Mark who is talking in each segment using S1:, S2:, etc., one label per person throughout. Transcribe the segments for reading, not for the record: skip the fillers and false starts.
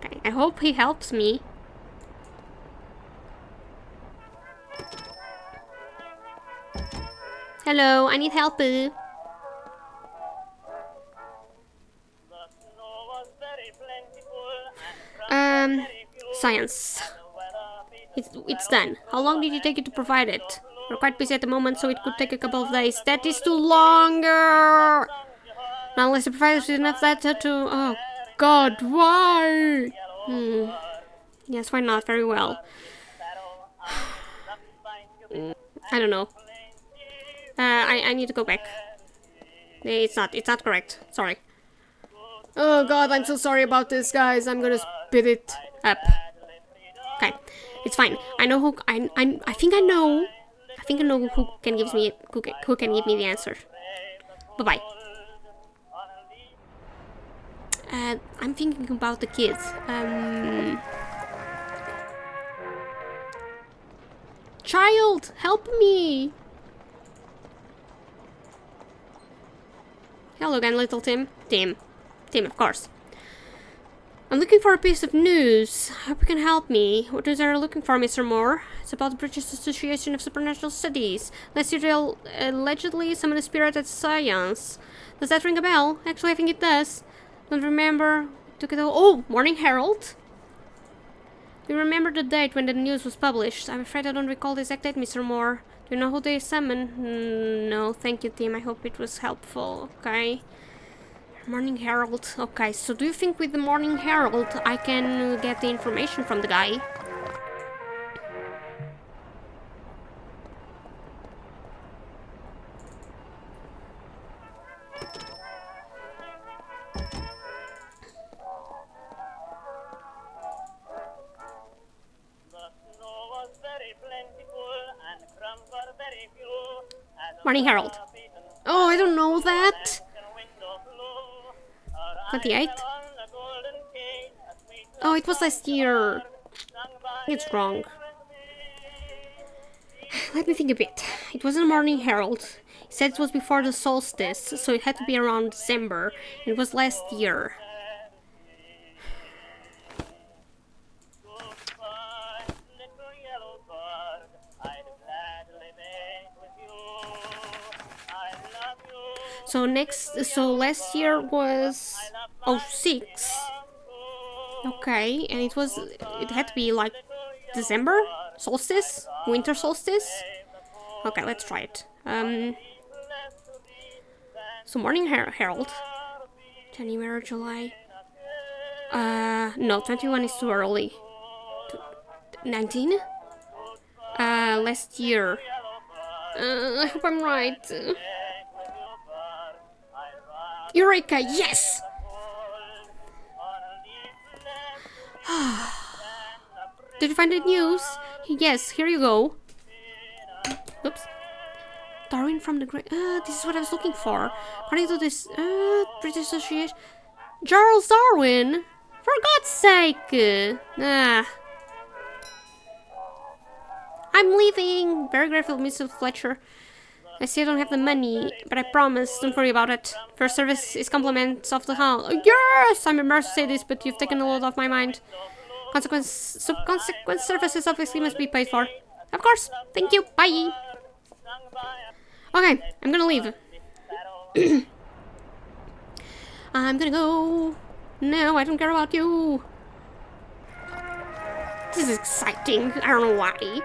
S1: Okay, I hope he helps me. Hello, I need help. Science. It's done. How long did it take you to provide it? We're quite busy at the moment, so it could take a couple of days. That is too longer! Not unless the providers with enough data to... Oh, God, why? Yes, why not? Very well. I don't know. I need to go back. It's not correct. Sorry. Oh God, I'm so sorry about this, guys. I'm gonna spit it up. Okay, it's fine. I know who. I think I know. I think I know who can give me the answer. Bye bye. I'm thinking about the kids. Child, help me! Hello again, little Tim. Tim, of course. I'm looking for a piece of news. Hope you can help me. What news are you looking for, Mr. Moore? It's about the British Association of Supernatural Studies. Last year they allegedly summoned a spirit at Séances. Does that ring a bell? Actually, I think it does. Don't remember. Took it all. Oh, Morning Herald. Do you remember the date when the news was published? I'm afraid I don't recall the exact date, Mr. Moore. Do you know who they summoned? No, thank you, Tim. I hope it was helpful. Okay. Morning Herald. Okay, so do you think with the Morning Herald I can get the information from the guy? Morning Herald. Oh, I don't know that. 28? Oh, it was last year. It's wrong. Let me think a bit. It wasn't Morning Herald. It said it was before the solstice, so it had to be around December. It was last year. So last year was 06. Okay, and it had to be like December? Solstice? Winter solstice? Okay, let's try it. So Morning Herald. January, July. No, 21 is too early. 19? Last year. I hope I'm right. Eureka, yes! Did you find the news? Yes, here you go. Oops. Darwin from the Great... this is what I was looking for. According to this... British Association... Charles Darwin! For God's sake! I'm leaving! Very grateful, Mr. Fletcher. I still don't have the money, but I promise, don't worry about it. First service is compliments of the house. Oh, yes! I'm embarrassed to say this, but you've taken a load off my mind. Consequence services obviously must be paid for. Of course. Thank you. Bye. Okay, I'm gonna leave. I'm gonna go. No, I don't care about you. This is exciting. I don't know why.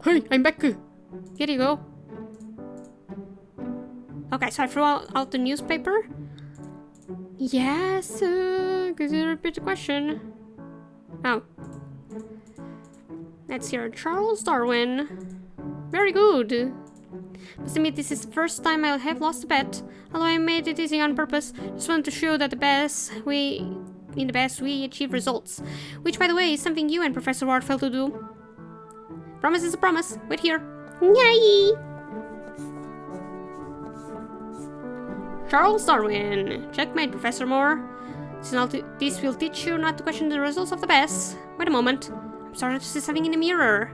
S1: Hey, I'm back. Here you go. Okay, so I threw out the newspaper. Yes, could you repeat the question? Oh. Let's hear Charles Darwin. Very good. Must admit, this is the first time I have lost a bet. Although I made it easy on purpose, just wanted to show that in the best we achieve results. Which, by the way, is something you and Professor Ward failed to do. Promise is a promise. Wait here. Yay! Charles Darwin. Checkmate, Professor Moore. This will teach you not to question the results of the best. Wait a moment. I'm starting to see something in the mirror.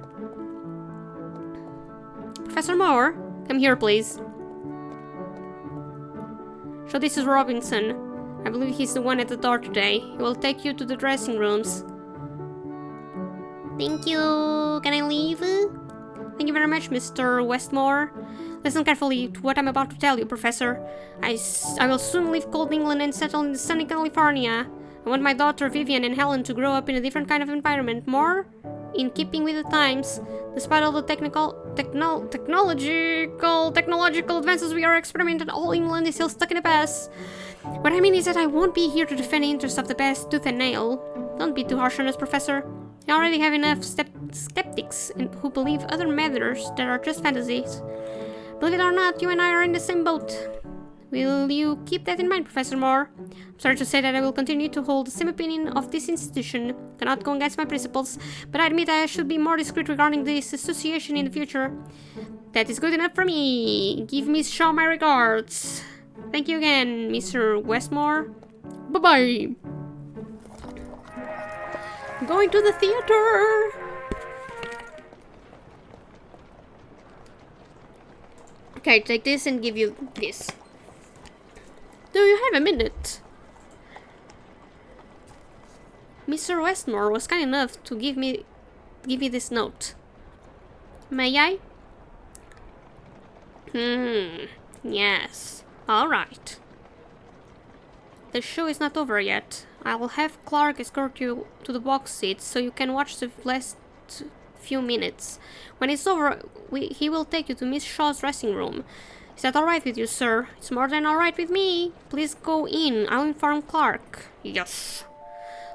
S1: Professor Moore, come here, please. So this is Robinson. I believe he's the one at the door today. He will take you to the dressing rooms. Thank you. Can I leave? Thank you very much, Mr. Westmore. Listen carefully to what I'm about to tell you, Professor. I will soon leave cold England and settle in sunny California. I want my daughter Vivian and Helen to grow up in a different kind of environment, more in keeping with the times. Despite all the technological advances we are experimenting, all England is still stuck in the past. What I mean is that I won't be here to defend the interests of the past tooth and nail. Don't be too harsh on us, Professor. I already have enough skeptics who believe other matters that are just fantasies. Believe it or not, you and I are in the same boat. Will you keep that in mind, Professor Moore? I'm sorry to say that I will continue to hold the same opinion of this institution. Cannot go against my principles, but I admit I should be more discreet regarding this association in the future. That is good enough for me. Give Miss Shaw my regards. Thank you again, Mr. Westmore. Bye-bye. Going to the theater. Okay, take this and give you this. Do you have a minute? Mr. Westmore was kind enough to give me this note. May I? Yes. All right. The show is not over yet. I'll have Clark escort you to the box seat so you can watch the last few minutes. When it's over, he will take you to Miss Shaw's dressing room. Is that alright with you, sir? It's more than alright with me. Please go in. I'll inform Clark. Yes.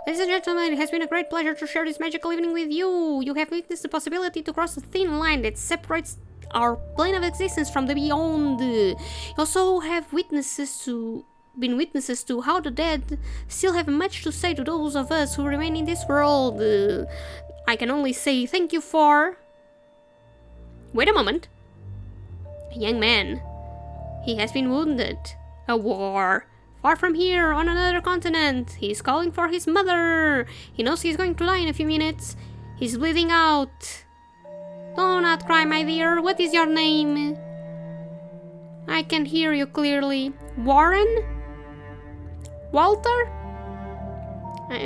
S1: Ladies and gentlemen, it has been a great pleasure to share this magical evening with you. You have witnessed the possibility to cross the thin line that separates our plane of existence from the beyond. You also have been witnesses to how the dead still have much to say to those of us who remain in this world. I can only say thank you for... Wait a moment. A young man. He has been wounded. A war. Far from here, on another continent. He's calling for his mother. He knows he's going to die in a few minutes. He's bleeding out. Do not cry, my dear. What is your name? I can hear you clearly. Warren? Walter?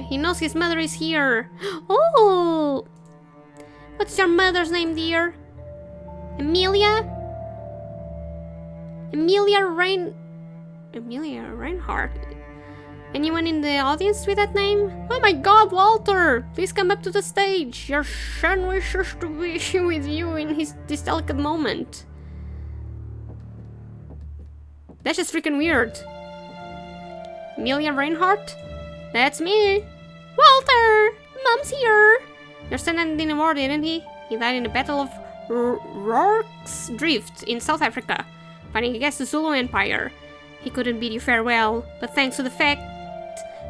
S1: He knows his mother is here. Oh! What's your mother's name, dear? Amelia? Amelia Reinhardt. Anyone in the audience with that name? Oh my god, Walter! Please come up to the stage. Your son wishes to be with you in this delicate moment. That's just freaking weird. Amelia Reinhardt? That's me. Walter! Mom's here! Your son ended in a war, didn't he? He died in the Battle of Rorke's Drift in South Africa, fighting against the Zulu Empire. He couldn't bid you farewell, but thanks to the fact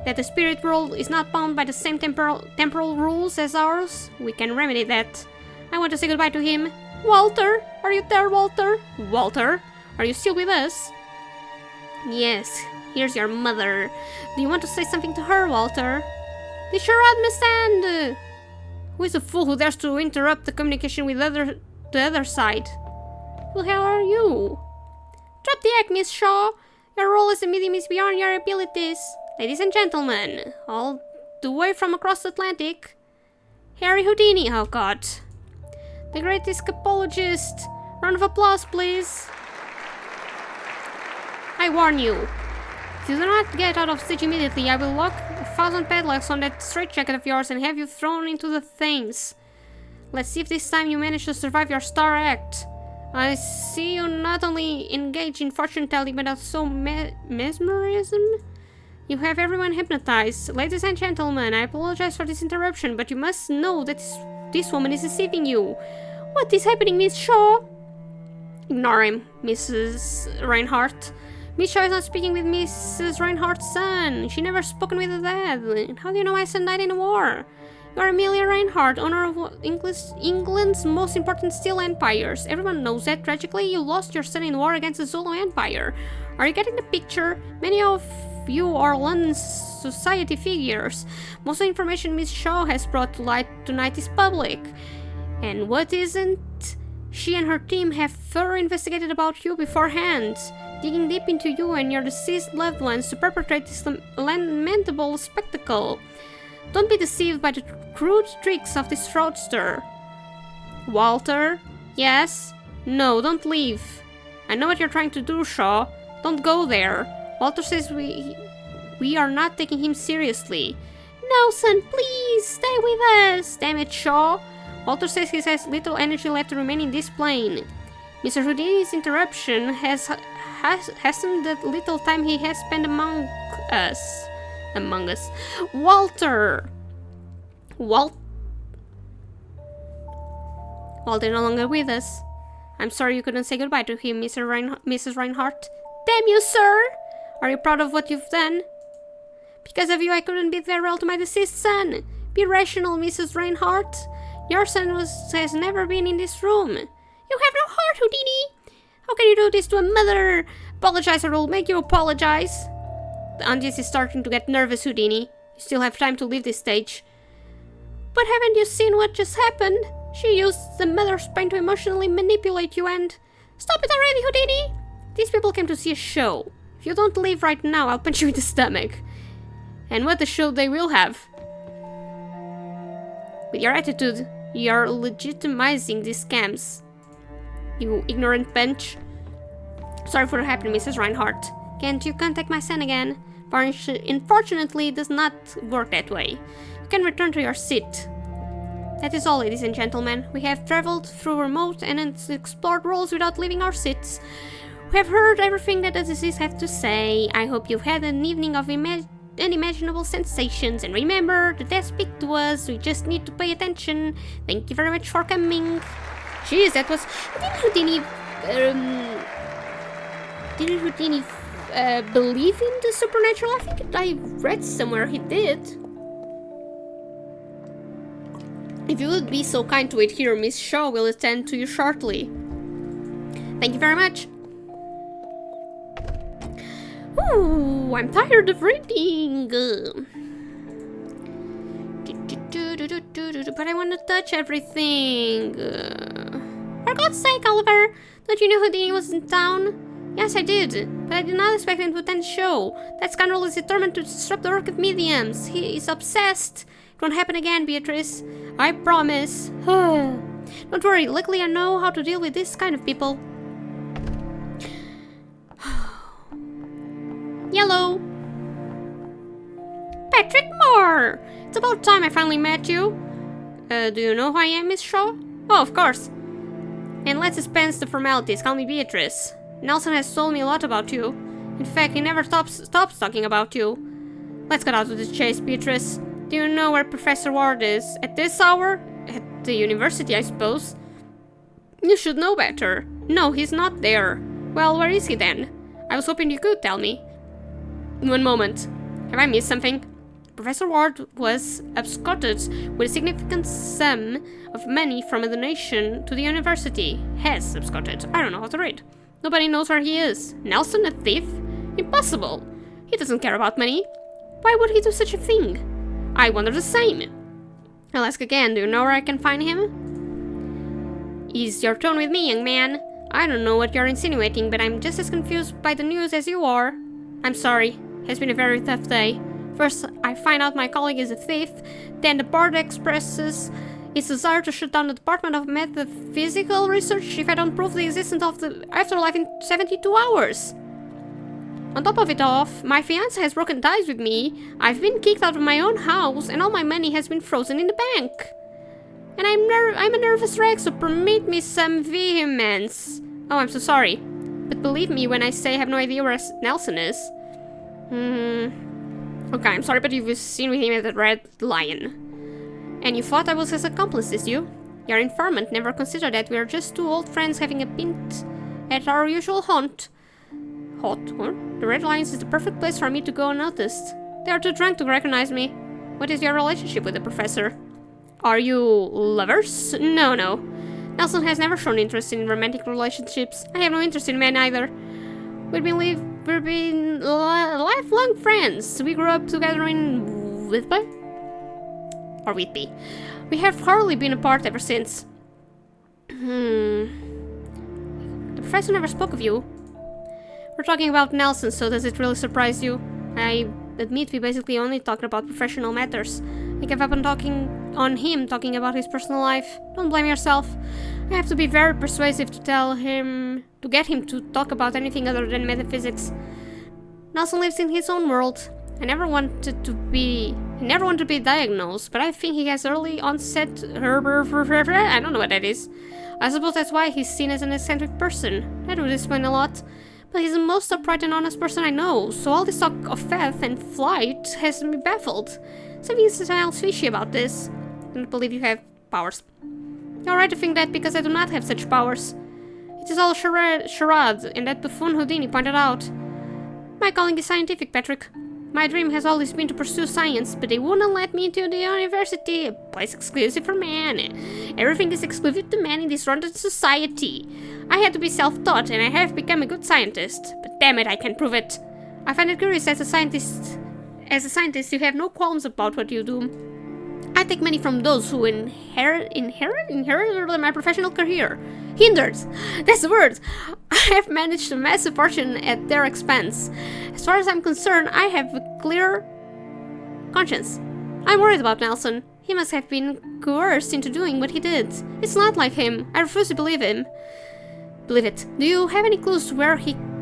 S1: that the spirit world is not bound by the same temporal rules as ours, we can remedy that. I want to say goodbye to him. Walter! Are you there, Walter? Walter? Are you still with us? Yes, here's your mother. Do you want to say something to her, Walter? They sure understand. Who is the fool who dares to interrupt the communication with the other side? Who the hell are you? Drop the act, Miss Shaw. Your role as a medium is beyond your abilities. Ladies and gentlemen, all the way from across the Atlantic, Harry Houdini. Oh god. The great escapologist. Round of applause, please. I warn you. If you do not get out of stage immediately, I will lock 1,000 padlocks on that straitjacket of yours and have you thrown into the Thames. Let's see if this time you manage to survive your star act. I see you not only engage in fortune-telling, but also mesmerism? You have everyone hypnotized. Ladies and gentlemen, I apologize for this interruption, but you must know that this woman is deceiving you. What is happening, Miss Shaw? Ignore him, Mrs. Reinhardt. Miss Shaw is not speaking with Mrs. Reinhardt's son. She never spoken with the dead. How do you know my son died in a war? You are Amelia Reinhardt, owner of England's most important steel empires. Everyone knows that. Tragically, you lost your son in war against the Zulu Empire. Are you getting the picture? Many of you are London society figures. Most of the information Miss Shaw has brought to light tonight is public. And what isn't? She and her team have thoroughly investigated about you beforehand, digging deep into you and your deceased loved ones to perpetrate this lamentable spectacle. Don't be deceived by the crude tricks of this fraudster. Walter? Yes? No, don't leave. I know what you're trying to do, Shaw. Don't go there. Walter says we are not taking him seriously. Nelson, please, stay with us. Damn it, Shaw. Walter says he has little energy left to remain in this plane. Mr. Houdini's interruption has hastened the little time he has spent among us. Walter! Walter no longer with us. I'm sorry you couldn't say goodbye to him, Mrs. Reinhardt. Damn you, sir! Are you proud of what you've done? Because of you, I couldn't bid farewell to my deceased son. Be rational, Mrs. Reinhardt. Your son has never been in this room. You have no heart, Houdini! How can you do this to a mother? Apologize or I'll make you apologize. The audience is starting to get nervous, Houdini. You still have time to leave this stage. But haven't you seen what just happened? She used the mother's pain to emotionally manipulate you and... Stop it already, Houdini! These people came to see a show. If you don't leave right now, I'll punch you in the stomach. And what a show they will have. With your attitude, you're legitimizing these scams. You ignorant bench. Sorry for what happened, Mrs. Reinhardt. Can't you contact my son again? Unfortunately, it does not work that way. You can return to your seat. That is all, ladies and gentlemen. We have traveled through remote and unexplored worlds without leaving our seats. We have heard everything that the deceased have to say. I hope you've had an evening of unimaginable sensations. And remember, the dead speak to us. We just need to pay attention. Thank you very much for coming. Jeez, that was... Didn't Houdini believe in the supernatural? I think I read somewhere he did. If you would be so kind to wait here, Miss Shaw will attend to you shortly. Thank you very much. Ooh, I'm tired of reading. But I want to touch everything. For God's sake, Oliver, don't you know Houdini was in town? Yes, I did, but I did not expect him to attend the show. That scoundrel is determined to disrupt the work of mediums. He is obsessed. It won't happen again, Beatrice. I promise. Don't worry, luckily I know how to deal with this kind of people. Yellow. Patrick Moore! It's about time I finally met you. Do you know who I am, Miss Shaw? Oh, of course. And let's dispense the formalities. Call me Beatrice. Nelson has told me a lot about you. In fact, he never stops talking about you. Let's get out of the chase, Beatrice. Do you know where Professor Ward is? At this hour? At the university, I suppose. You should know better. No, he's not there. Well, where is he then? I was hoping you could tell me. One moment. Have I missed something? Professor Ward was absconded with a significant sum of money from a donation to the university. Has absconded. I don't know how to read. Nobody knows where he is. Nelson, a thief? Impossible. He doesn't care about money. Why would he do such a thing? I wonder the same. I'll ask again. Do you know where I can find him? Ease your tone with me, young man. I don't know what you're insinuating, but I'm just as confused by the news as you are. I'm sorry. It has been a very tough day. First, I find out my colleague is a thief. Then the board expresses its desire to shut down the Department of Metaphysical Research if I don't prove the existence of the afterlife in 72 hours. On top of it all, my fiancé has broken ties with me. I've been kicked out of my own house, and all my money has been frozen in the bank. And I'm a nervous wreck, so permit me some vehemence. Oh, I'm so sorry. But believe me when I say I have no idea where Nelson is. Okay, I'm sorry, but you've seen with him at the Red Lion. And you thought I was his accomplice, did you? Your informant never considered that we are just two old friends having a pint at our usual haunt. The Red Lions is the perfect place for me to go unnoticed. They are too drunk to recognize me. What is your relationship with the professor? Are you lovers? No. Nelson has never shown interest in romantic relationships. I have no interest in men either. We've been lifelong friends. We grew up together in Whitby. We have hardly been apart ever since. The professor never spoke of you. We're talking about Nelson, so does it really surprise you? I admit we basically only talked about professional matters. I gave up on talking about his personal life. Don't blame yourself. I have to be very persuasive to get him to talk about anything other than metaphysics. Nelson lives in his own world. I never wanted to be diagnosed, but I think he has early onset I don't know what that is. I suppose that's why he's seen as an eccentric person. That would explain a lot. But he's the most upright and honest person I know, so all this talk of theft and flight has me baffled. Something smells fishy about this. I don't believe you have powers. You're right to think that because I do not have such powers. It is all a charade, and that buffoon Houdini pointed out. My calling is scientific, Patrick. My dream has always been to pursue science, but they wouldn't let me into the university, a place exclusive for men. Everything is exclusive to men in this rotten society. I had to be self-taught, and I have become a good scientist. But damn it, I can prove it. I find it curious as a scientist, you have no qualms about what you do. I take money from those who inherit my professional career. Hindered! That's the word! I have managed to amass a fortune at their expense. As far as I'm concerned, I have a clear conscience. I'm worried about Nelson. He must have been coerced into doing what he did. It's not like him. I refuse to believe him. Believe it. Do you have any clues to where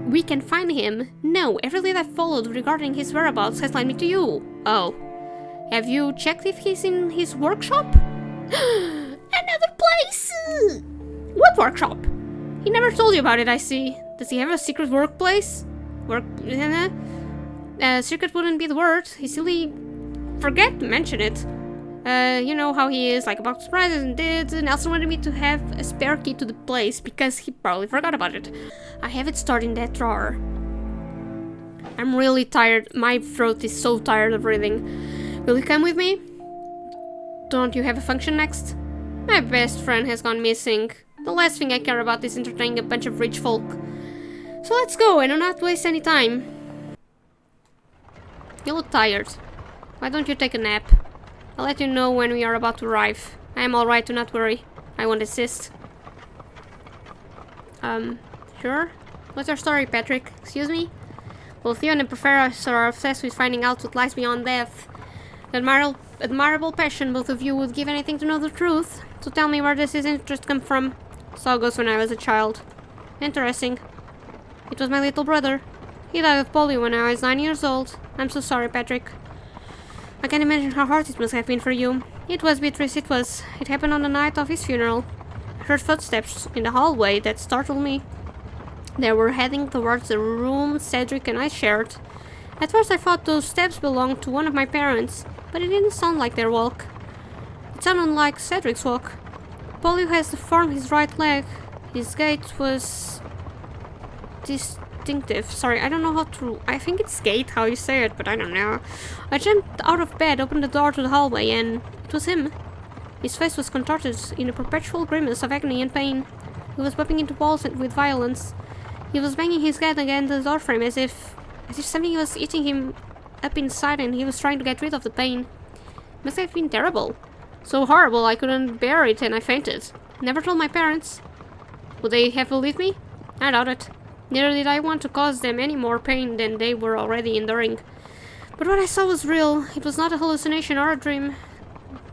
S1: we can find him? No, every lead I've followed regarding his whereabouts has led me to you. Oh. Have you checked if he's in his workshop? Another place! What workshop? He never told you about it, I see. Does he have a secret workplace? Secret wouldn't be the word. He silly forget to mention it. You know how he is, like a box of surprises and did. Nelson wanted me to have a spare key to the place because he probably forgot about it. I have it stored in that drawer. I'm really tired. My throat is so tired of breathing. Will you come with me? Don't you have a function next? My best friend has gone missing. The last thing I care about is entertaining a bunch of rich folk. So let's go and do not waste any time. You look tired. Why don't you take a nap? I'll let you know when we are about to arrive. I am alright, do not worry. I won't insist. Sure? What's your story, Patrick? Excuse me? Both you and the professor are obsessed with finding out what lies beyond death. Admirable passion, both of you would give anything to know the truth. So tell me where does this interest come from? So it goes when I was a child. Interesting. It was my little brother. He died of polio when I was 9 years old. I'm so sorry, Patrick. I can't imagine how hard it must have been for you. It was, Beatrice, it was. It happened on the night of his funeral. I heard footsteps in the hallway that startled me. They were heading towards the room Cedric and I shared. At first I thought those steps belonged to one of my parents, but it didn't sound like their walk. It sounded like Cedric's walk. Polio has deformed his right leg. His gait was distinctive. Sorry, I don't know how to... I think it's gait, how you say it, but I don't know. I jumped out of bed, opened the door to the hallway, and it was him. His face was contorted in a perpetual grimace of agony and pain. He was bumping into walls with violence. He was banging his head against the doorframe as if something was eating him up inside and he was trying to get rid of the pain. It must have been terrible. So horrible I couldn't bear it and I fainted. Never told my parents. Would they have believed me? I doubt it. Neither did I want to cause them any more pain than they were already enduring. But what I saw was real. It was not a hallucination or a dream.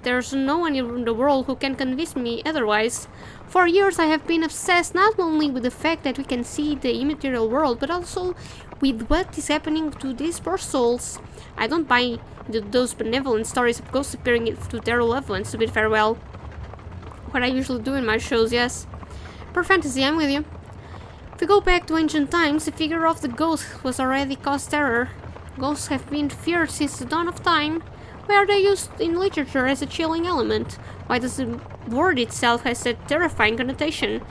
S1: There's no one in the world who can convince me otherwise. For years I have been obsessed not only with the fact that we can see the immaterial world, but also with what is happening to these poor souls. I don't buy those benevolent stories of ghosts appearing to their loved ones to bid farewell. What I usually do in my shows, yes. Per fantasy, I'm with you. If we go back to ancient times, the figure of the ghost was already caused terror. Ghosts have been feared since the dawn of time. Why are they used in literature as a chilling element? Why does the word itself have that terrifying connotation?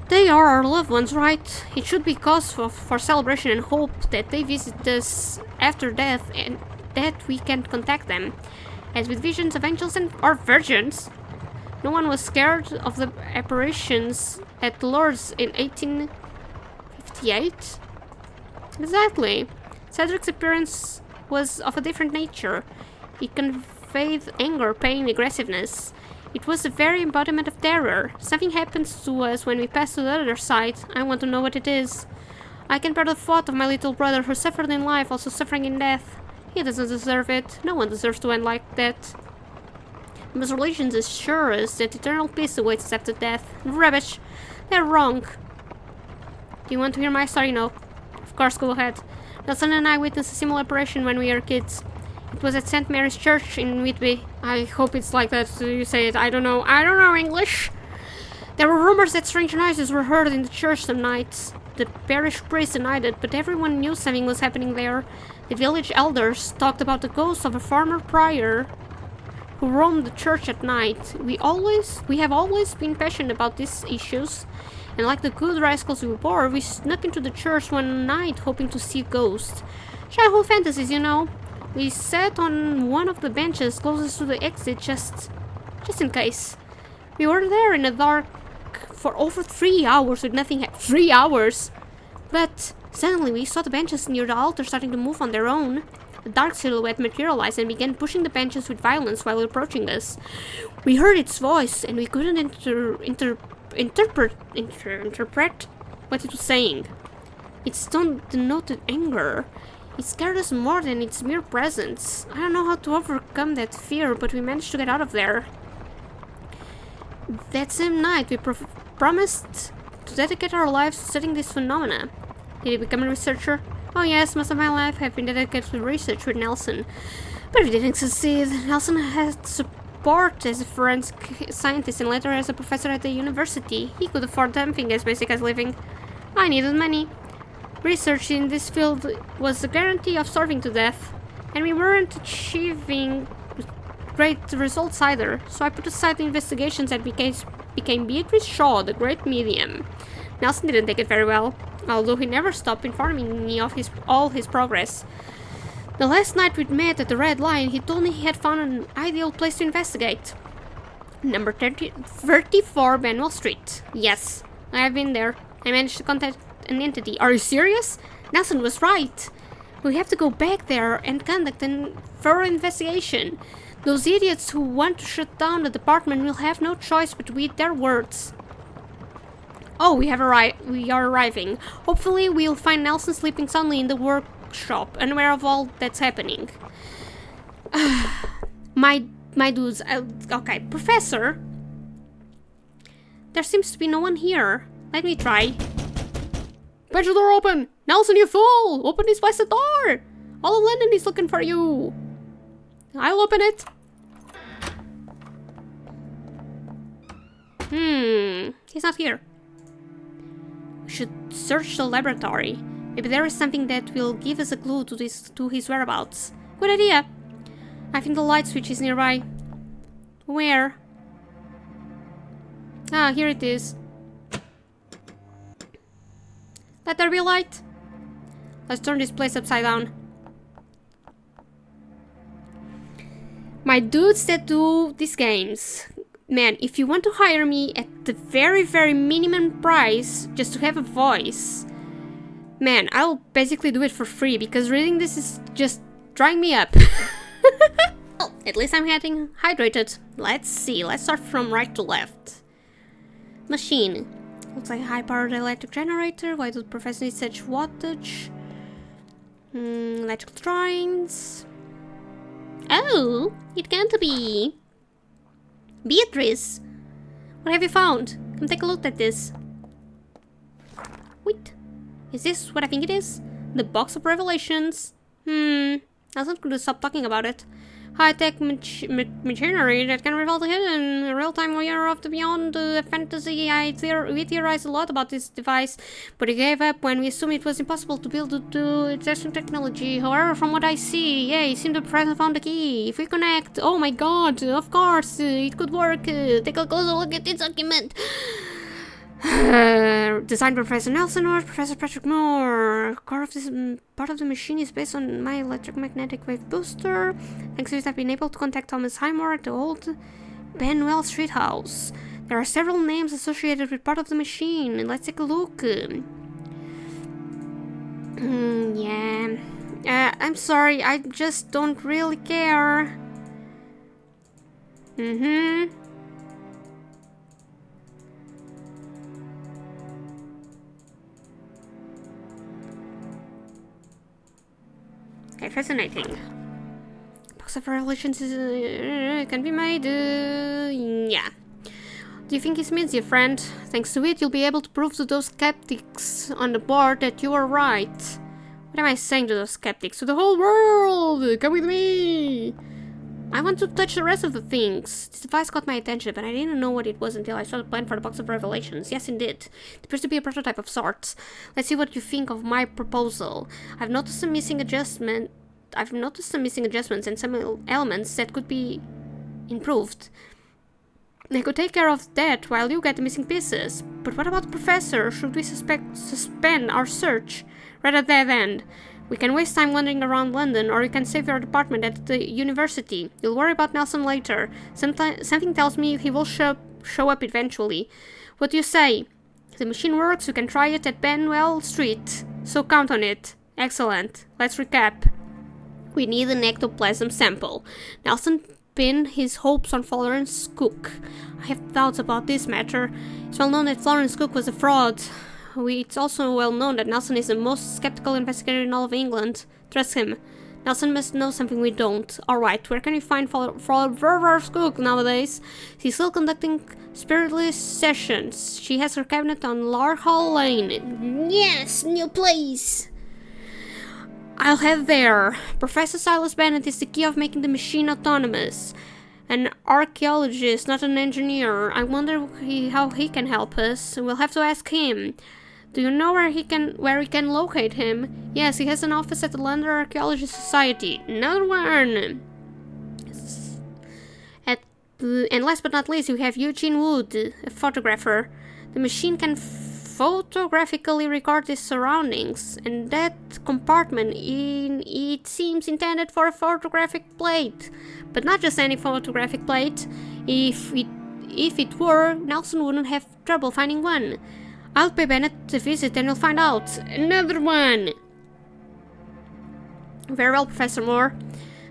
S1: They are our loved ones, right? It should be cause for celebration and hope that they visit us after death and that we can contact them. As with visions of angels or virgins. No one was scared of the apparitions at Lourdes in 1858? Exactly. Cedric's appearance was of a different nature. It conveyed anger, pain, aggressiveness. It was the very embodiment of terror. Something happens to us when we pass to the other side. I want to know what it is. I can bear the thought of my little brother who suffered in life, also suffering in death. He doesn't deserve it. No one deserves to end like that. Most religions assure us that eternal peace awaits us after death. Rubbish. They're wrong. Do you want to hear my story? No. Of course, go ahead. Nelson and I witnessed a similar operation when we were kids. It was at St. Mary's Church in Whitby. I hope it's like that you say it. I don't know. I don't know English. There were rumors that strange noises were heard in the church some nights. The parish priest denied it, but everyone knew something was happening there. The village elders talked about the ghost of a former prior who roamed the church at night. We have always been passionate about these issues, and like the good rascals we were, we snuck into the church one night hoping to see a ghost. Childhood fantasies, you know. We sat on one of the benches closest to the exit just in case. We were there in the dark for over 3 hours with nothing 3 hours! But suddenly we saw the benches near the altar starting to move on their own. A dark silhouette materialized and began pushing the benches with violence while approaching us. We heard its voice and we couldn't interpret what it was saying. Its tone denoted anger. It scared us more than its mere presence. I don't know how to overcome that fear, but we managed to get out of there. That same night, we promised to dedicate our lives to studying this phenomena. Did you become a researcher? Oh yes, most of my life have been dedicated to research with Nelson. But we didn't succeed. Nelson had support as a forensic scientist and later as a professor at the university. He could afford something as basic as living. I needed money. Research in this field was a guarantee of starving to death, and we weren't achieving great results either, so I put aside the investigations and became Beatrice Shaw, the great medium. Nelson didn't take it very well, although he never stopped informing me of all his progress. The last night we'd met at the Red Lion, he told me he had found an ideal place to investigate. Number 34 Benwell Street. Yes, I have been there. I managed to contact an entity. Are you serious? Nelson was right. We have to go back there and conduct a thorough investigation. Those idiots who want to shut down the department will have no choice but to eat their words. Oh, we are arriving. Hopefully we'll find Nelson sleeping soundly in the workshop, unaware of all that's happening. My dudes, okay, Professor. There seems to be no one here. Let me try. Push the door open! Nelson, you fool! Open this blasted door! All of London is looking for you! I'll open it. He's not here. We should search the laboratory. Maybe there is something that will give us a clue to his whereabouts. Good idea. I think the light switch is nearby. Where? Ah, here it is. Let there be light. Let's turn this place upside down. My dudes that do these games. Man, if you want to hire me at the very, very minimum price just to have a voice, man, I'll basically do it for free because reading this is just drying me up. Well, at least I'm getting hydrated. Let's see, let's start from right to left. Machine. Looks like a high-powered electric generator. Why do professors need such wattage? Electrical drawings. Oh, it can't be. Beatrice, what have you found? Come take a look at this. Wait, is this what I think it is? The box of revelations? I was not going to stop talking about it. High-tech machinery that can reveal the hidden real-time layer of the beyond fantasy. We theorized a lot about this device, but we gave up when we assumed it was impossible to build it to existing technology. However, from what I see, yeah, it seemed the professor found the key. If we connect, oh my god, of course, it could work. Take a closer look at this document. Designed by Professor Nelson or Professor Patrick Moore. Part of the machine is based on my electromagnetic wave booster. Thanks to it, I've been able to contact Thomas Highmore at the old Benwell Street house. There are several names associated with part of the machine. Let's take a look. Yeah. I'm sorry, I just don't really care. Okay, fascinating. Box of Revelations is, can be made, yeah. Do you think this means, dear friend? Thanks to it, you'll be able to prove to those skeptics on the board that you are right. What am I saying to those skeptics? To the whole world! Come with me! I want to touch the rest of the things. This device caught my attention, but I didn't know what it was until I saw the plan for the Box of Revelations. Yes, indeed. It appears to be a prototype of sorts. Let's see what you think of my proposal. I've noticed some missing adjustments and some elements that could be improved. I could take care of that while you get the missing pieces. But what about the professor? Should we suspend our search right at that end? We can waste time wandering around London, or we can save your department at the university. You'll worry about Nelson later. Something tells me he will show up eventually. What do you say? If the machine works, we can try it at Benwell Street. So count on it. Excellent. Let's recap. We need an ectoplasm sample. Nelson pinned his hopes on Florence Cook. I have doubts about this matter. It's well known that Florence Cook was a fraud. It's also well known that Nelson is the most skeptical investigator in all of England. Trust him. Nelson must know something we don't. Alright, where can we find Florence Cook nowadays? She's still conducting spiritualist sessions. She has her cabinet on Larhall Lane. Yes, new place! I'll head there. Professor Silas Bennett is the key of making the machine autonomous. An archaeologist, not an engineer. I wonder how he can help us. We'll have to ask him. Do you know where we can locate him? Yes, he has an office at the London Archaeology Society. Another one. And last but not least, we have Eugene Wood, a photographer. The machine can photographically record its surroundings, and that compartment it seems intended for a photographic plate, but not just any photographic plate. If it were, Nelson wouldn't have trouble finding one. I'll pay Bennett a visit and we'll find out. Another one. Very well, Professor Moore.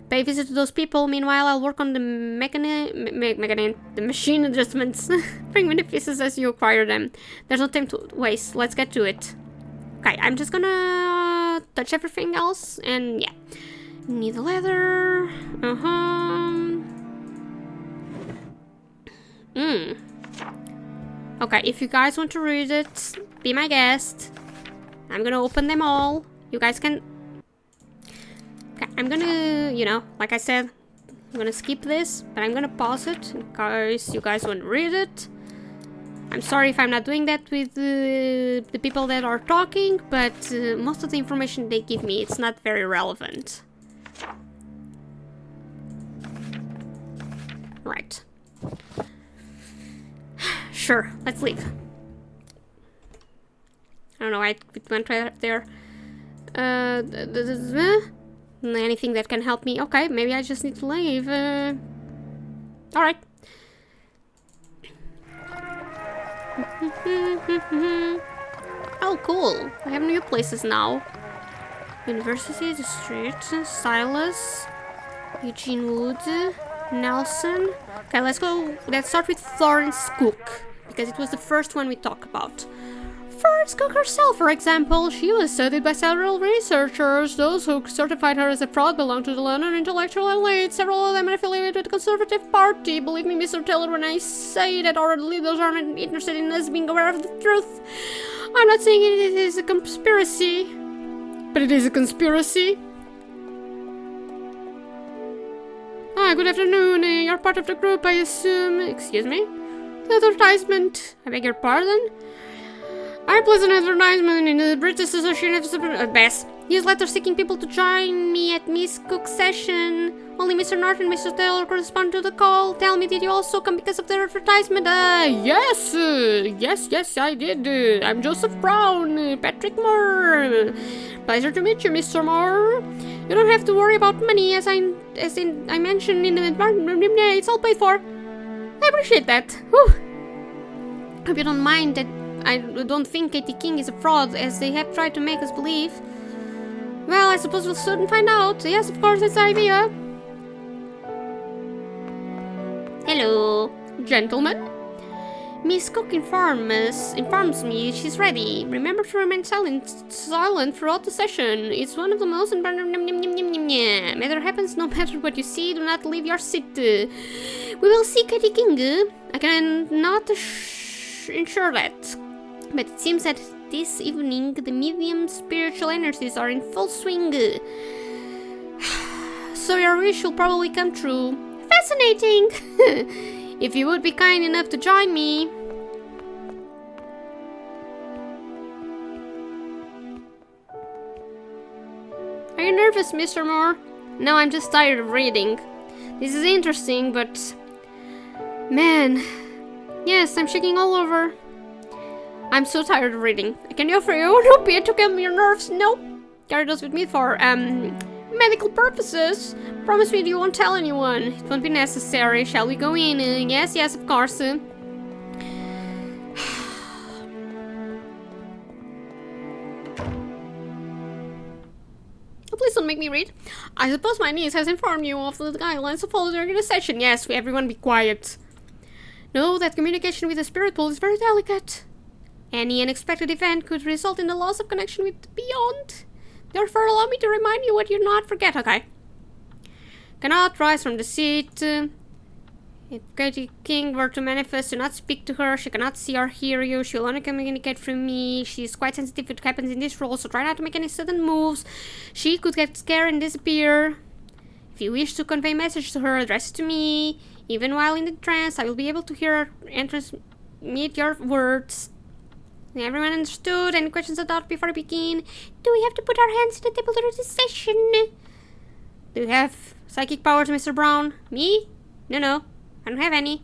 S1: Pay a visit to those people. Meanwhile, I'll work on the machine adjustments. Bring me the pieces as you acquire them. There's no time to waste. Let's get to it. Okay, I'm just gonna touch everything else, and yeah. Need the leather. Okay, if you guys want to read it, be my guest. I'm gonna open them all. You guys can... Okay, I'm gonna, like I said, I'm gonna skip this, but I'm gonna pause it in case you guys want to read it. I'm sorry if I'm not doing that with the people that are talking, but most of the information they give me, it's not very relevant. Right. Sure, let's leave. I don't know why it went right there. Anything that can help me? Okay, maybe I just need to leave. Alright. Oh, cool. I have new places now. University, the street, Silas, Eugene Wood, Nelson. Okay, let's go. Let's start with Florence Cook, because it was the first one we talked about. Florence Cook herself, for example, she was studied by several researchers. Those who certified her as a fraud belonged to the London intellectual elite. Several of them are affiliated with the Conservative Party. Believe me, Mr. Taylor, when I say that our leaders aren't interested in us being aware of the truth. I'm not saying it is a conspiracy, but it is a conspiracy. Ah, good afternoon. You're part of the group, I assume. Excuse me? The advertisement. I beg your pardon? I place an advertisement in the British Association of Best newsletter seeking people to join me at Miss Cook's session. Only Mr. Norton and Mr. Taylor correspond to the call. Tell me, did you also come because of the advertisement? Yes, I did. I'm Joseph Brown, Patrick Moore. Pleasure to meet you, Mr. Moore. You don't have to worry about money, as I mentioned in the department. It's all paid for. I appreciate that. Whew. Hope you don't mind that I don't think Katie King is a fraud, as they have tried to make us believe. Well, I suppose we'll soon find out. Yes, of course, that's the idea. Hello, gentlemen. Miss Cook informs me she's ready. Remember to remain silent throughout the session. It's one of the most important. Matter happens no matter what you see. Do not leave your seat. We will see Katie King. I cannot ensure that, but it seems that this evening the medium spiritual energies are in full swing. So your wish will probably come true. Fascinating. If you would be kind enough to join me. Are you nervous, Mr. Moore? No, I'm just tired of reading. This is interesting, but... man... yes, I'm shaking all over. I'm so tired of reading. I can offer you an opiate to calm your nerves. No. Carry those with me for, medical purposes. Promise me you won't tell anyone. It won't be necessary. Shall we go in? Yes, of course. Oh, please don't make me read. I suppose my niece has informed you of the guidelines to follow during the session. Yes, everyone be quiet. Know that communication with the spirit pool is very delicate. Any unexpected event could result in the loss of connection with the beyond. Therefore, allow me to remind you what you not forget, okay? Cannot rise from the seat. If Katie King were to manifest, do not speak to her. She cannot see or hear you. She will only communicate through me. She is quite sensitive to what happens in this role, so try not to make any sudden moves. She could get scared and disappear. If you wish to convey a message to her, address it to me. Even while in the trance, I will be able to hear her and transmit your words. Everyone understood? Any questions at all before we begin? Do we have to put our hands on the table during this session? Do you have psychic powers, Mr. Brown? Me? No. I don't have any.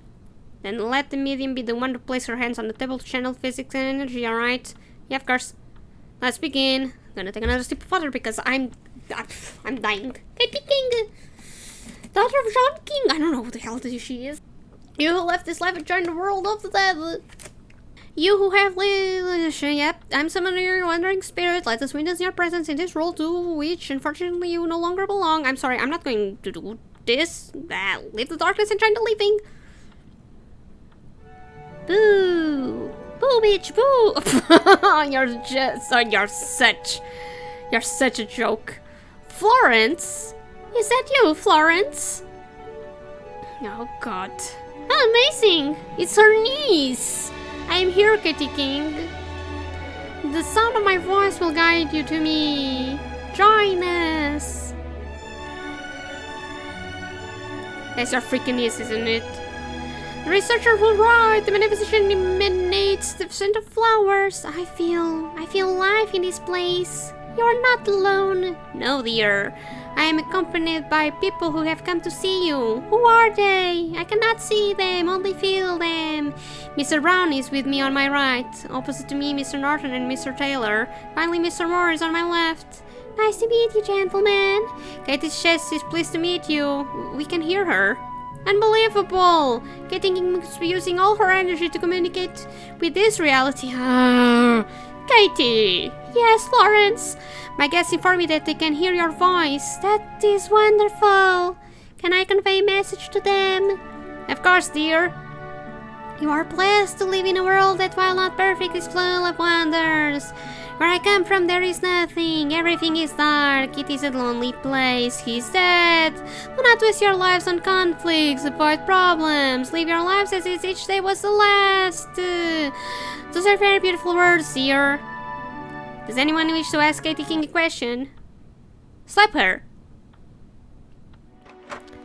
S1: Then let the medium be the one to place her hands on the table to channel physics and energy, alright? Yeah, of course. Let's begin. I'm gonna take another sip of water because I'm dying. Katie King! Daughter of John King! I don't know who the hell she is. You who left this life and joined the world of the dead. You who have lived, yep, I'm summoning your wandering spirit. Let us witness your presence in this role to which, unfortunately, you no longer belong. I'm sorry, I'm not going to do this. Leave the darkness and join the living. Boo! Boo, bitch, boo! You're such a joke. Florence? Is that you, Florence? Oh, God. Oh, amazing! It's her niece! I am here, Katie King. The sound of my voice will guide you to me. Join us. That's your freaking niece, isn't it? The researcher will write. The manifestation emanates the scent of flowers. I feel life in this place. You're not alone. No, dear. I am accompanied by people who have come to see you. Who are they? I cannot see them, only feel them. Mr. Brown is with me on my right. Opposite to me, Mr. Norton and Mr. Taylor. Finally, Mr. Moore is on my left. Nice to meet you, gentlemen. Katie's chest is pleased to meet you. We can hear her. Unbelievable! Katie must be using all her energy to communicate with this reality. Katie! Yes, Florence. My guests inform me that they can hear your voice. That is wonderful. Can I convey a message to them? Of course, dear. You are blessed to live in a world that, while not perfect, is full of wonders. Where I come from, there is nothing. Everything is dark. It is a lonely place. He said. Do not waste your lives on conflicts. Avoid problems. Live your lives as if each day was the last. Those are very beautiful words, dear. Does anyone wish to ask Katie King a question? Slap her.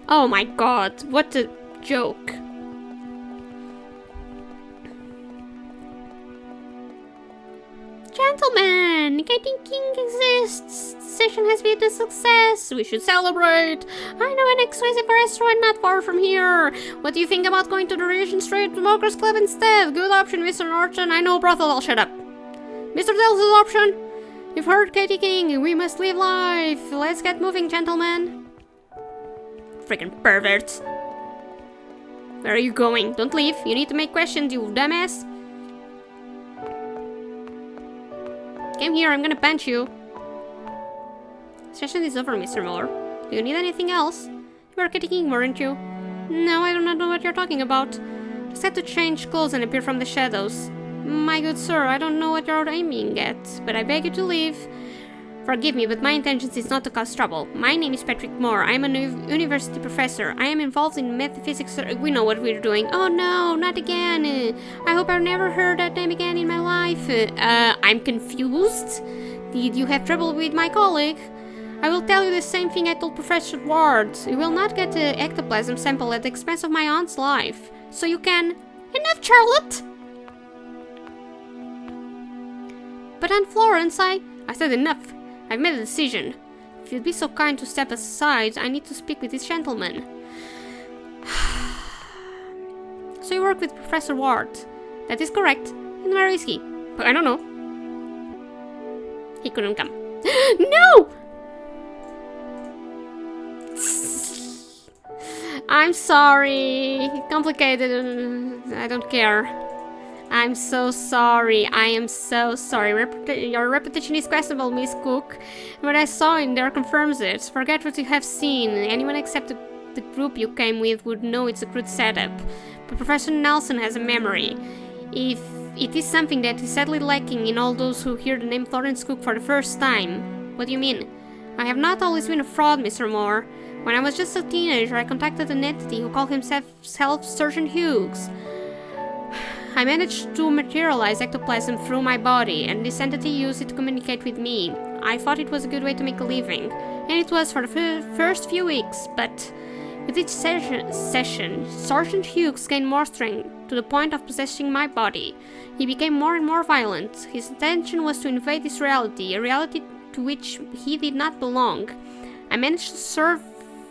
S1: Oh my god, what a joke. Gentlemen, Katie King exists. The session has been a success. We should celebrate. I know an exclusive restaurant not far from here. What do you think about going to the Regent Street Smokers Club instead? Good option, Mr. Norton. I know brothel. I'll shut up. Mr. Dell's option. You've heard Katie King. We must live life. Let's get moving, gentlemen. Freaking perverts. Where are you going? Don't leave. You need to make questions, you dumbass. Come here, I'm gonna punch you. Session is over, Mr. Muller. Do you need anything else? You were Katie King, weren't you? No, I do not know what you're talking about. Set to change clothes and appear from the shadows. My good sir, I don't know what you're aiming at, but I beg you to leave. Forgive me, but my intention is not to cause trouble. My name is Patrick Moore. I am a university professor. I am involved in metaphysics. We know what we're doing. Oh no, not again. I hope I've never heard that name again in my life. I'm confused. Did you have trouble with my colleague? I will tell you the same thing I told Professor Ward. You will not get the ectoplasm sample at the expense of my aunt's life. So you can... Enough, Charlotte! But Aunt Florence, I said enough. I've made a decision. If you'd be so kind to step aside, I need to speak with this gentleman. So you work with Professor Ward. That is correct. And where is he? I don't know. He couldn't come. No! I'm sorry. Complicated. I don't care. I'm so sorry. I am so sorry. Your reputation is questionable, Miss Cook. What I saw in there confirms it. Forget what you have seen. Anyone except the group you came with would know it's a crude setup. But Professor Nelson has a memory. If it is something that is sadly lacking in all those who hear the name Florence Cook for the first time. What do you mean? I have not always been a fraud, Mr. Moore. When I was just a teenager, I contacted an entity who called himself Sergeant Hughes. I managed to materialize ectoplasm through my body, and this entity used it to communicate with me. I thought it was a good way to make a living, and it was for the first few weeks, but with each session, Sergeant Hughes gained more strength, to the point of possessing my body. He became more and more violent. His intention was to invade this reality, a reality to which he did not belong. I managed to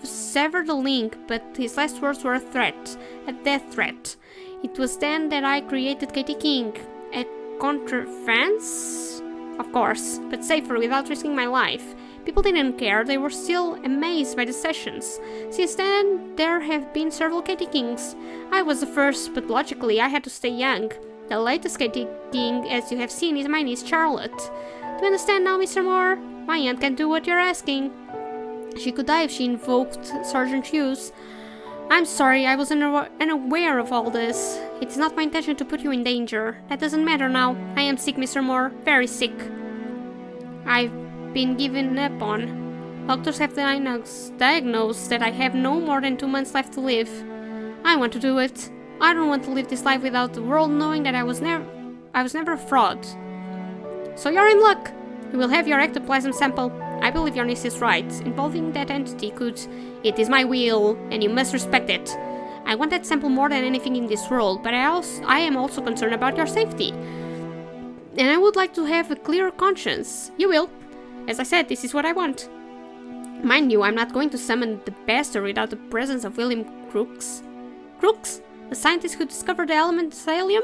S1: sever the link, but his last words were a death threat. It was then that I created Katie King. A contrivance? Of course, but safer without risking my life. People didn't care, they were still amazed by the sessions. Since then, there have been several Katie Kings. I was the first, but logically I had to stay young. The latest Katie King, as you have seen, is my niece Charlotte. Do you understand now, Mr. Moore? My aunt can do what you're asking. She could die if she invoked Sergeant Hughes. I'm sorry, I was unaware of all this. It is not my intention to put you in danger. That doesn't matter now. I am sick, Mr. Moore. Very sick. I've been given up on. Doctors have diagnosed that I have no more than 2 months left to live. I want to do it. I don't want to live this life without the world knowing that I was never a fraud. So you're in luck. You will have your ectoplasm sample. I believe your niece is right. Involving that entity could... It is my will, and you must respect it. I want that sample more than anything in this world, but I am also concerned about your safety. And I would like to have a clear conscience. You will. As I said, this is what I want. Mind you, I'm not going to summon the bastard without the presence of William Crookes. Crookes? The scientist who discovered the element thallium?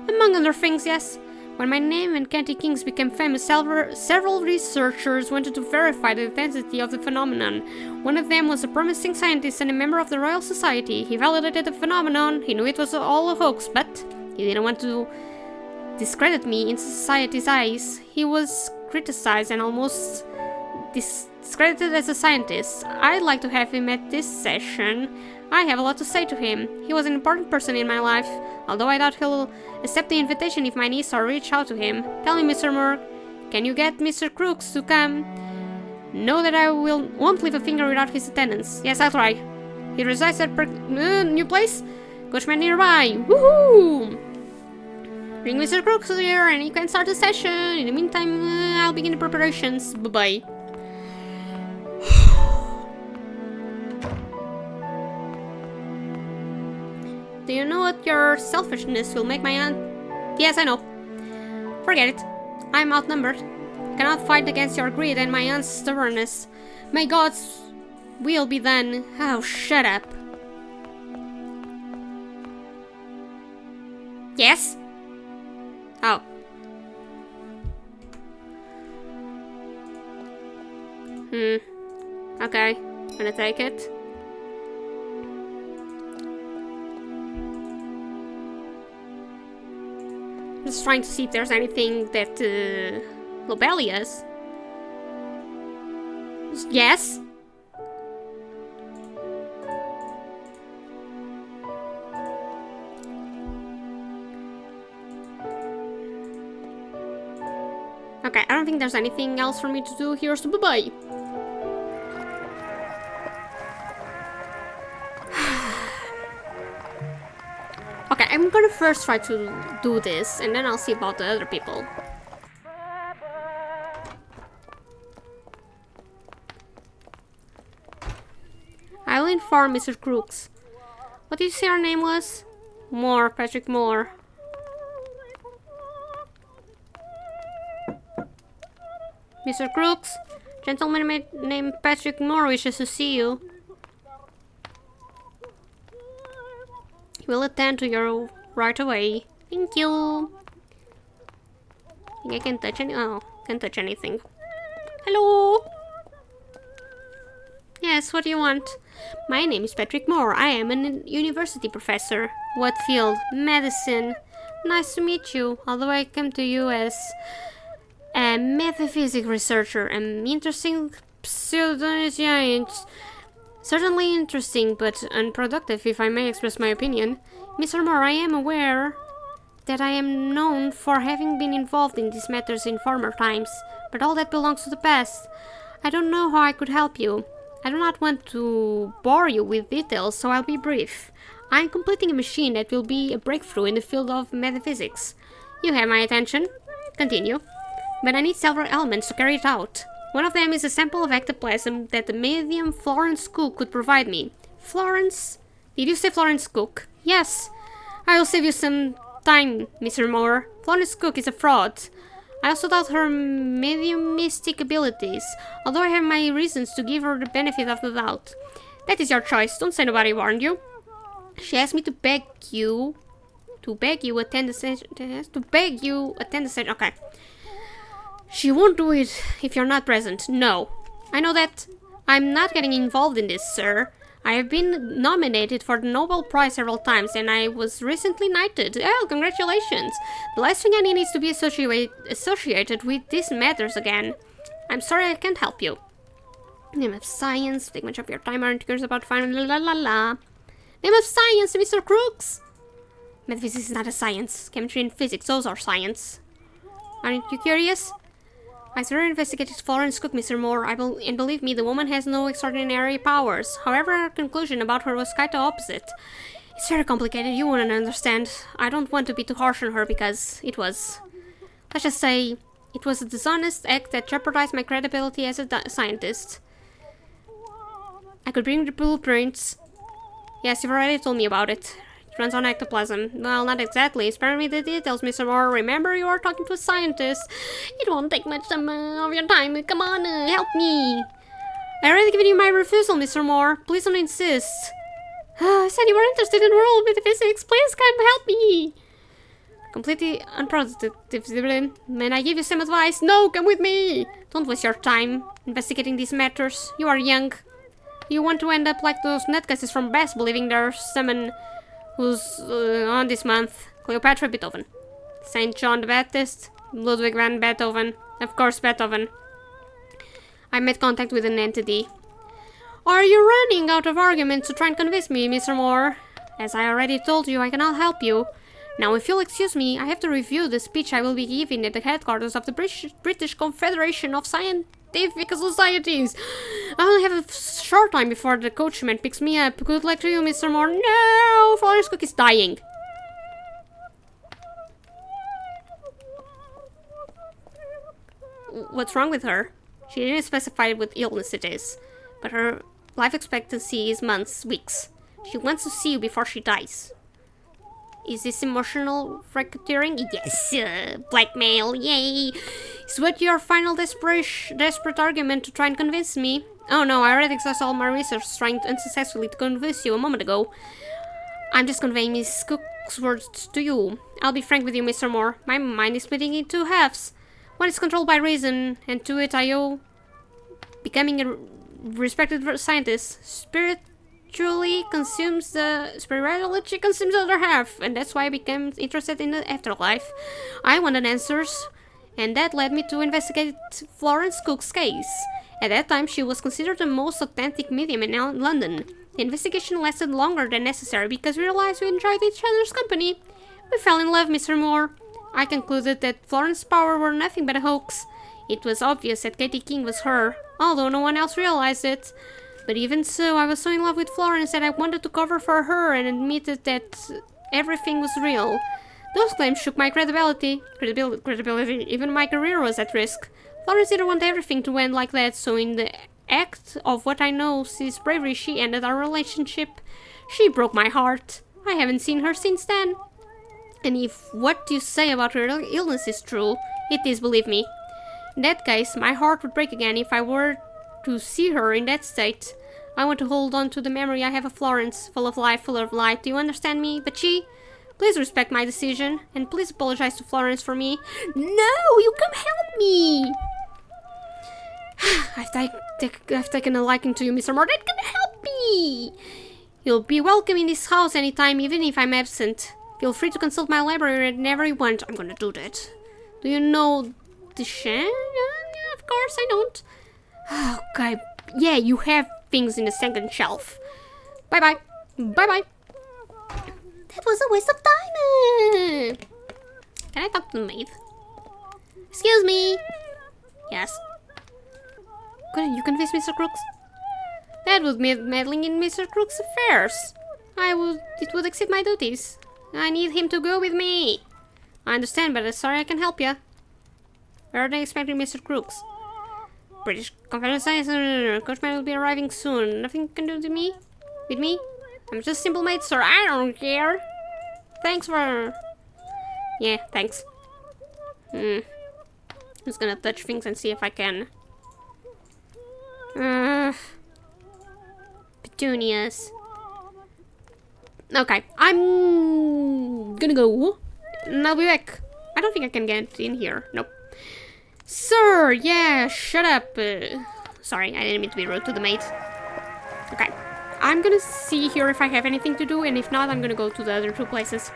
S1: Among other things, yes. When my name and Katie King's became famous, several researchers wanted to verify the identity of the phenomenon. One of them was a promising scientist and a member of the Royal Society. He validated the phenomenon. He knew it was all a hoax, but he didn't want to discredit me in society's eyes. He was criticized and almost discredited as a scientist. I'd like to have him at this session. I have a lot to say to him. He was an important person in my life, although I doubt he'll accept the invitation if my niece or reach out to him. Tell me, Mr. Moore, can you get Mr. Crookes to come? Know that I won't leave a finger without his attendance. Yes, I'll try. He resides at new place? Coachman nearby. Woohoo! Bring Mr. Crookes here and you can start the session. In the meantime, I'll begin the preparations. Bye-bye. Do you know what your selfishness will make my aunt? Yes, I know. Forget it. I'm outnumbered. I cannot fight against your greed and my aunt's stubbornness. May God's will be done. Oh, shut up. Yes? Oh. Okay. I'm gonna take it. Just trying to see if there's anything that Lobelia's. Yes. Okay, I don't think there's anything else for me to do here, so bye-bye. Okay, I'm gonna first try to do this, and then I'll see about the other people. I will inform Mr. Crooks. What did you say her name was? Moore, Patrick Moore. Mr. Crooks, gentleman named Patrick Moore wishes to see you. We'll attend to you right away. Thank you. I think I can touch any. Oh, can't touch anything. Hello. Yes, what do you want? My name is Patrick Moore. I am a university professor. What field? Medicine. Nice to meet you. Although I come to you as a metaphysic researcher and interesting pseudoscience. Certainly interesting, but unproductive, if I may express my opinion. Mr. Moore, I am aware that I am known for having been involved in these matters in former times, but all that belongs to the past. I don't know how I could help you. I do not want to bore you with details, so I'll be brief. I am completing a machine that will be a breakthrough in the field of metaphysics. You have my attention. Continue. But I need several elements to carry it out. One of them is a sample of ectoplasm that the medium Florence Cook could provide me. Florence? Did you say Florence Cook? Yes. I will save you some time, Mr. Moore. Florence Cook is a fraud. I also doubt her mediumistic abilities, although I have my reasons to give her the benefit of the doubt. That is your choice. Don't say nobody warned you. She asked me to beg you attend the session. Okay. She won't do it if you're not present. No. I know that. I'm not getting involved in this, sir. I have been nominated for the Nobel Prize several times, and I was recently knighted. Oh, congratulations. The last thing I need is to be associated with these matters again. I'm sorry I can't help you. Name of science. Take much of your time. Aren't curious about finding la. Name of science, Mr. Crooks. Metaphysics is not a science. Chemistry and physics, those are science. Aren't you curious? I thoroughly investigated Florence Cook, Mr. Moore, and believe me, the woman has no extraordinary powers. However, her conclusion about her was quite the opposite. It's very complicated, you wouldn't understand. I don't want to be too harsh on her because it was... Let's just say, it was a dishonest act that jeopardized my credibility as a scientist. I could bring the blueprints. Yes, you've already told me about it. It runs on ectoplasm. Well, not exactly. Spare me the details, Mr. Moore. Remember, you are talking to a scientist. It won't take much of your time. Come on, help me. I already given you my refusal, Mr. Moore. Please don't insist. I said you were interested in world metaphysics. Please come help me. Completely unproductive, and I give you some advice. No, come with me. Don't waste your time investigating these matters. You are young. You want to end up like those nutcases from Bass, believing there's someone who's on this month. Cleopatra Beethoven. Saint John the Baptist. Ludwig van Beethoven. Of course, Beethoven. I made contact with an entity. Are you running out of arguments to try and convince me, Mr. Moore? As I already told you, I cannot help you. Now, if you'll excuse me, I have to review the speech I will be giving at the headquarters of the British Confederation of Scientific Societies. I only have a short time before the coachman picks me up. Good luck to you, Mr. Moore. No! Florence Cook is dying. What's wrong with her? She didn't specify what illness it is, but her life expectancy is months, weeks. She wants to see you before she dies. Is this emotional racketeering? Yes, blackmail, yay! Is what your final desperate argument to try and convince me? Oh no, I already exhausted all my research trying unsuccessfully to convince you a moment ago. I'm just conveying Miss Cook's words to you. I'll be frank with you, Mr. Moore. My mind is splitting in two halves. One is controlled by reason, and to it I owe becoming a respected scientist. Spirituality consumes the other half, and that's why I became interested in the afterlife. I wanted answers, and that led me to investigate Florence Cook's case. At that time, she was considered the most authentic medium in London. The investigation lasted longer than necessary because we realized we enjoyed each other's company. We fell in love, Mr. Moore. I concluded that Florence's powers were nothing but a hoax. It was obvious that Katie King was her, although no one else realized it. But even so, I was so in love with Florence that I wanted to cover for her and admitted that everything was real. Those claims shook my credibility. Even my career was at risk. Florence didn't want everything to end like that, so in the act of what I know sees bravery, she ended our relationship. She broke my heart. I haven't seen her since then. And if what you say about her illness is true, it is, believe me. In that case, my heart would break again if I were to see her in that state. I want to hold on to the memory I have of Florence, full of life, full of light. Do you understand me? But please respect my decision, and please apologize to Florence for me. No, you come help me! I've taken a liking to you, Mr. Morton. Come help me! You'll be welcome in this house anytime, even if I'm absent. Feel free to consult my library whenever you want. I'm gonna do that. Do you know the Shan? Yeah, of course I don't. Okay, yeah, you have things in the second shelf. Bye-bye. Bye-bye. That was a waste of time. Can I talk to the maid? Excuse me. Yes. Couldn't you convince Mr. Crooks? That would be meddling in Mr. Crooks' affairs. It would exceed my duties. I need him to go with me. I understand, but I'm sorry I can help you. Where are they expecting Mr. Crooks? British Conference Coachman will be arriving soon. Nothing you can do to me? With me? I'm just a simple maid, sir. I don't care. Thanks for... Yeah, thanks. I'm just gonna touch things and see if I can... Petunias. Okay, I'm gonna go. And I'll be back. I don't think I can get in here. Nope. Sir, yeah, shut up. Sorry, I didn't mean to be rude to the maid. Okay, I'm gonna see here if I have anything to do, and if not, I'm gonna go to the other two places.